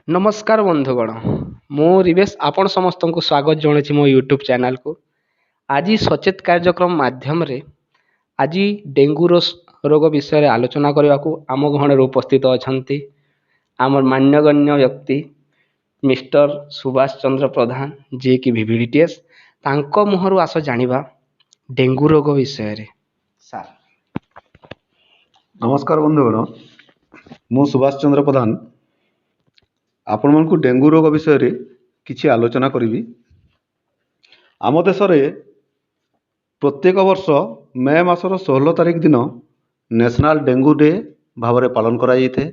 नमस्कार बंधुगण मु रिवेश आपण समस्त को स्वागत जनाऊँ मो यूट्यूब चैनल को। आज सचेत कार्यक्रम माध्यम रे आज डेंगू रोग विषय आलोचना करने को आम घर उपस्थित अच्छा आम मान्यगण्य व्यक्ति मिस्टर सुभाष चंद्र प्रधान जी की VVDTS मुहर आस जानिबा डेंगू रोग विषय रे। सार नमस्कार बंधुगण मु सुभाष चंद्र प्रधान आपण मानकु डेंगू रोग विषय रे किछि आलोचना करिवि। आम देश रे प्रत्येक वर्ष मे मासर 16 तारिख दिन नेशनल डेंगू डे भाव में पालन करा जायते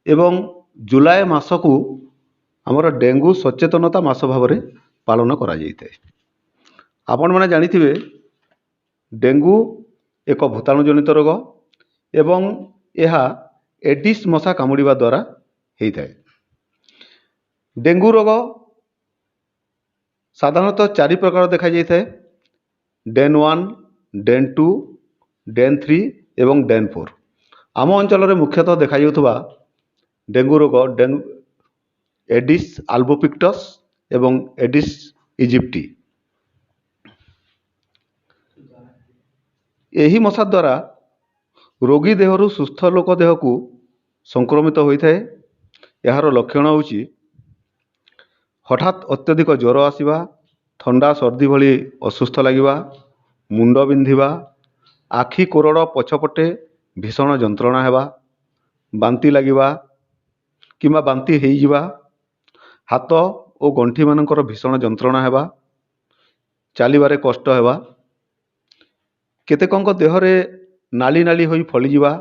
एवं जुलाई मास को आमर डेंगू सचेतनता मास भाव में पालन करा जायते। आपण माने जानिथिबे डेंगू एक भूताणु जनित रोग एवं यह एडिस मशा कामुड़िबा द्वारा होता है। डेंगू रोग साधारणतः 4 प्रकार देखा जाए। डेन 1, डेन 2, डेन 3 एवं डेन 4। आम अंचल मुख्यतः देखा जाउथबा डेंगू रोग एडिस अल्बोपिक्टस एवं एडिस इजिप्टी। यही मशा द्वारा रोगी देहरु सुस्थ लोक देह को संक्रमित होता है। यार लक्षण होची हठात अत्यधिक ज्वर आसवा, ठंडा सर्दी भली असुस्थ लगिबा, मुंड बिंधिबा, आखि कोरड़ पछपटे भीषण जंत्रणा हेबा, बांती लगिबा किंबा बांती होइजिबा, हाथ और गंठी मानकर भीषण जंत्रणा हेबा, चलिबारे कष्ट हेबा, केतेकंक देहरे नाली नाली होई फलिजिबा,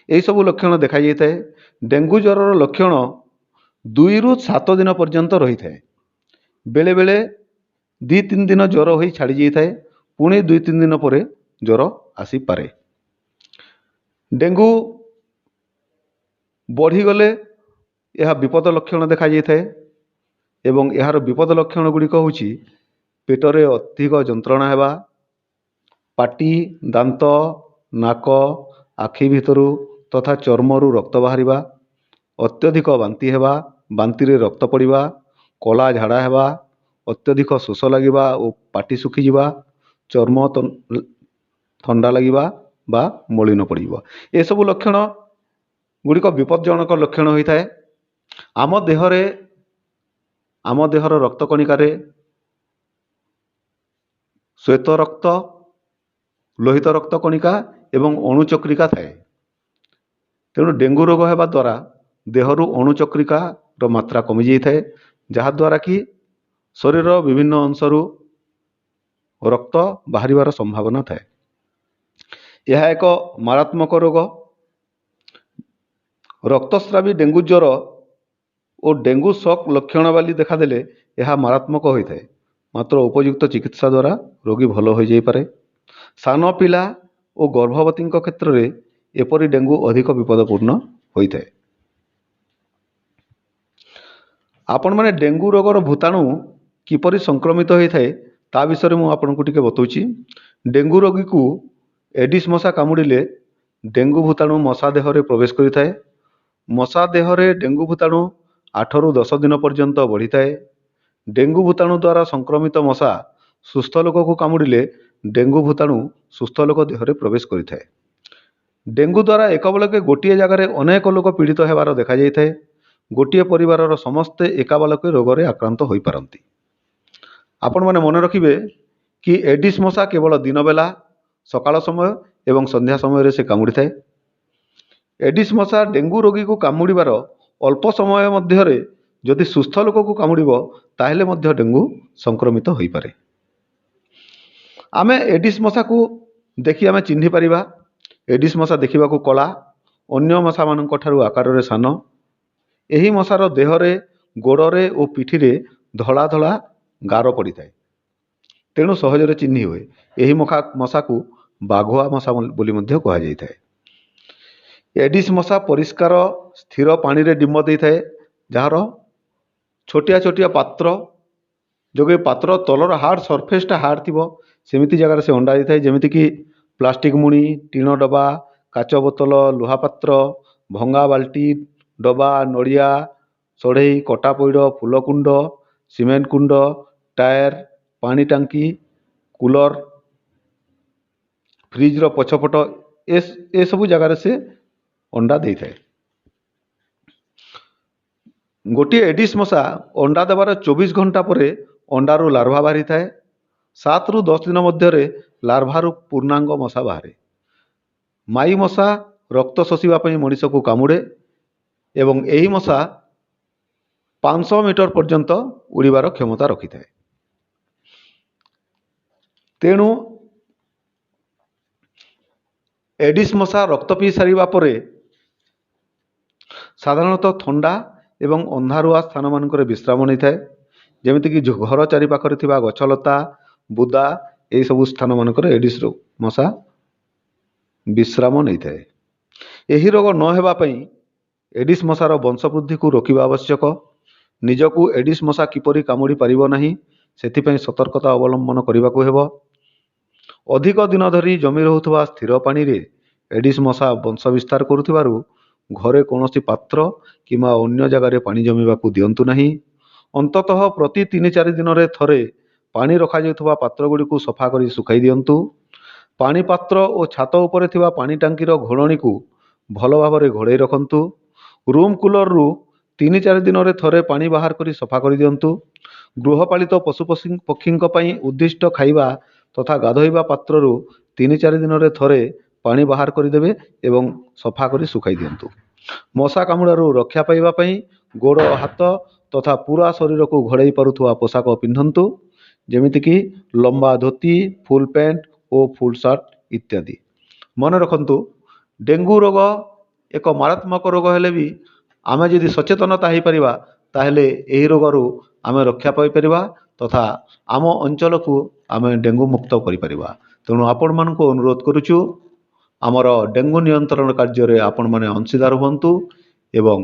यही सब लक्षण देखा जाता है। डेंगू ज्वर लक्षण 2 ରୁ 7 दिन पर्यंत रही है। बेले बेले 2-3 दिन ज्वर हो छाड़ी जाए, पुणी 2-3 दिन पर ज्वर आसी पारे। डेंगू बढ़ीगले यह विपद लक्षण देखा जाए एवं यार विपद लक्षण गुड़िक हूँ पेटरे अधिक जंत्रणा हेबा, पाटी, दांत, नाक, आखि भितरु तथा चर्मरू रक्त बाहरिबा, अत्यधिक बांती हेबा, बांती रे रक्त पड़िबा, कला झाड़ा हेबा, अत्यधिक शोष लगिबा और पाटी सुखीजिबा, चर्म ठंडा लगिबा बा मलिन पड़िबा। ए सब लक्षण गुड़िक विपदजनक लक्षण होता है। आम देहर रक्त कणिकार श्वेत रक्त, लोहित रक्त कणिका एवं अणुचक्रिका थाए। तेणु डेंगू रोग होगा द्वारा देहरु अणुचक्रिकार मात्रा कमी जाए, जहाद्वारा कि शरीर विभिन्न अंशरू रक्त बाहर संभावना थाए। यह एक मारात्मक रोग। रक्तस्रावी डेंगू ज्वर और डेंगू शॉक लक्षण वाली देखादेले यह मारात्मक होता है, मात्र उपयुक्त चिकित्सा द्वारा रोगी भल हो जाए। सान पिला और गर्भवती क्षेत्र में एपरी डेंगू अधिक विपदपूर्ण होता है। आपण माने डेंगू रोगर भूताणु किपरि संक्रमित होता है ता विषय में आपको टिके बताऊँगी। डेंगू रोगी को एडिस मशा कामुड़िले डेंगू भूताणु मशा देहरे प्रवेश करिଥାଏ। मशा देहरे डेंगू भूताणु 8 ରୁ 10 दिन पर्यंत बढ़ी थाए। डेंगू भूताणु द्वारा संक्रमित मशा सुस्थ लोक को कामुड़िले डेंगू भूताणु सुस्थ लोक देहरे प्रवेश करिଥାଏ। डेंगू द्वारा एकबलके गोटे जगार अनेक लोक पीड़ित होबार देखा जाए। गोटे परिवार समस्ते एकाबलके रोग में आक्रांत हो पारती। आपण मैंने मन रखिए कि एडिस मशा केवल दिन बेला सकाल समय एवं संध्या समय से कामुड़ी थाए। एडिस मशा डेंगू रोगी को कामुड़ीबार अल्प समय मध्य जदि सुस्थ लोक को कामुड़िबो ताहेले मध्य डेंगू संक्रमित हो पारे। आमे एडिस मशा को देखि आमे चिन्हि परिबा। एडिस मशा देखा कला, अन्य मशा मानक ठारू आकार रे सान। यही मशार देहरे, गोड़े और पिठी रे धला धला गार पड़ी थाए, तेणु सहजरे चिन्हि हुए। यही मशा को बाघुआ मशा बोली मध्य कहा जाए। एडिस मशा परिष्कार स्थिर पानी रे डिंब दे थाए, जार छोटिया छोटिया पात्र जो पात्र तलर हार्ड सरफेसटा हार्ड थी सेमिति जगार से अंडा दे थाए, जेमिति कि प्लास्टिक मुणी, टीण डबा, काच बोतल, लुहा पात्र, भंगा बाल्टी, डबा, नड़िया, ସଢ଼େଇ, କଟା ପଇଡ଼, ଫୁଲ କୁଣ୍ଡ, ସିମେଣ୍ଟ କୁଣ୍ଡ, ଟାୟାର, ପାଣି ଟାଙ୍କି, କୁଲର, ଫ୍ରିଜର ପଛପଟ ଏସବୁ ଜାଗାରେ ସେ ଅଣ୍ଡା ଦେଇଥାଏ। ଗୋଟିଏ ଏଡିସ୍ ମଶା ଅଣ୍ଡା ଦେବାର 24 ଘଣ୍ଟା ପରେ ଅଣ୍ଡାରୁ ଲାର୍ଭା ବାହାରିଥାଏ। 7 ରୁ 10 ଦିନ ମଧ୍ୟରେ ଲାର୍ଭାରୁ ପୂର୍ଣ୍ଣାଙ୍ଗ ମଶା ବାହାରେ। ମାଈ ମଶା ରକ୍ତ ଶୋଷିବା ପାଇଁ ମଣିଷକୁ କାମୁଡ଼େ ଏବଂ ଏହି ମଶା 500 ମିଟର ପର୍ଯ୍ୟନ୍ତ ଉଡ଼ିବାର କ୍ଷମତା ରଖିଥାଏ। ତେଣୁ ଏଡିସ୍ ମଶା ରକ୍ତ ପିଇ ସାରିବା ପରେ ସାଧାରଣତଃ ଥଣ୍ଡା ଏବଂ ଅନ୍ଧାରୁଆ ସ୍ଥାନମାନଙ୍କରେ ବିଶ୍ରାମ ନେଇଥାଏ, ଯେମିତିକି ଘର ଚାରିପାଖରେ ଥିବା ଗଛଲତା, ବୁଦା ଏହିସବୁ ସ୍ଥାନମାନଙ୍କରେ ଏଡିସ୍ ମଶା ବିଶ୍ରାମ ନେଇଥାଏ। ଏହି ରୋଗ ନ ହେବା ପାଇଁ ଏଡିସ୍ ମଶାର ବଂଶବୃଦ୍ଧିକୁ ରୋକିବା ଆବଶ୍ୟକ। ନିଜକୁ ଏଡିସ୍ ମଶା କିପରି କାମୁଡ଼ି ପାରିବ ନାହିଁ ସେଥିପାଇଁ ସତର୍କତା ଅବଲମ୍ବନ କରିବାକୁ ହେବ। ଅଧିକ ଦିନ ଧରି ଜମି ରହୁଥିବା ସ୍ଥିର ପାଣିରେ ଏଡିସ୍ ମଶା ବଂଶ ବିସ୍ତାର କରୁଥିବାରୁ ଘରେ କୌଣସି ପାତ୍ର କିମ୍ବା ଅନ୍ୟ ଜାଗାରେ ପାଣି ଜମିବାକୁ ଦିଅନ୍ତୁ ନାହିଁ। ଅନ୍ତତଃ ପ୍ରତି 3-4 ଦିନରେ ଥରେ ପାଣି ରଖାଯାଉଥିବା ପାତ୍ରଗୁଡ଼ିକୁ ସଫା କରି ଶୁଖାଇ ଦିଅନ୍ତୁ। ପାଣି ପାତ୍ର ଓ ଛାତ ଉପରେ ଥିବା ପାଣି ଟାଙ୍କିର ଘୋଡ଼ଣୀକୁ ଭଲ ଭାବରେ ଘୋଡ଼ାଇ ରଖନ୍ତୁ। ରୁମ୍ କୁଲରରୁ 3-4 ଦିନରେ ଥରେ ପାଣି ବାହାର କରି ସଫା କରିଦିଅନ୍ତୁ। ଗୃହପାଳିତ ପଶୁପକ୍ଷୀଙ୍କ ପାଇଁ ଉଦ୍ଦିଷ୍ଟ ଖାଇବା ତଥା ଗାଧୋଇବା ପାତ୍ରରୁ 3-4 ଦିନରେ ଥରେ ପାଣି ବାହାର କରିଦେବେ ଏବଂ ସଫା କରି ଶୁଖାଇ ଦିଅନ୍ତୁ। ମଶା କାମୁଡ଼ାରୁ ରକ୍ଷା ପାଇବା ପାଇଁ ଗୋଡ଼, ହାତ ତଥା ପୁରା ଶରୀରକୁ ଘୋଡ଼ାଇ ପାରୁଥିବା ପୋଷାକ ପିନ୍ଧନ୍ତୁ, ଯେମିତିକି ଲମ୍ବା ଧୋତି, ଫୁଲ୍ ପ୍ୟାଣ୍ଟ ଓ ଫୁଲ୍ ସାର୍ଟ ଇତ୍ୟାଦି। ମନେ ରଖନ୍ତୁ, ଡେଙ୍ଗୁ ରୋଗ ଏକ ମାରାତ୍ମକ ରୋଗ ହେଲେ ବି ଆମେ ଯଦି ସଚେତନତା ହୋଇପାରିବା ତାହେଲେ ଏହି ରୋଗରୁ ଆମେ ରକ୍ଷା ପାଇପାରିବା ତଥା ଆମ ଅଞ୍ଚଳକୁ ଆମେ ଡେଙ୍ଗୁ ମୁକ୍ତ କରିପାରିବା। ତେଣୁ ଆପଣମାନଙ୍କୁ ଅନୁରୋଧ କରୁଛୁ, ଆମର ଡେଙ୍ଗୁ ନିୟନ୍ତ୍ରଣ କାର୍ଯ୍ୟରେ ଆପଣମାନେ ଅଂଶୀଦାର ହୁଅନ୍ତୁ ଏବଂ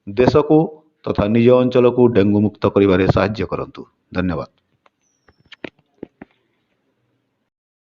ଦେଶକୁ ତଥା ନିଜ ଅଞ୍ଚଳକୁ ଡେଙ୍ଗୁ ମୁକ୍ତ କରିବାରେ ସାହାଯ୍ୟ କରନ୍ତୁ। ଧନ୍ୟବାଦ।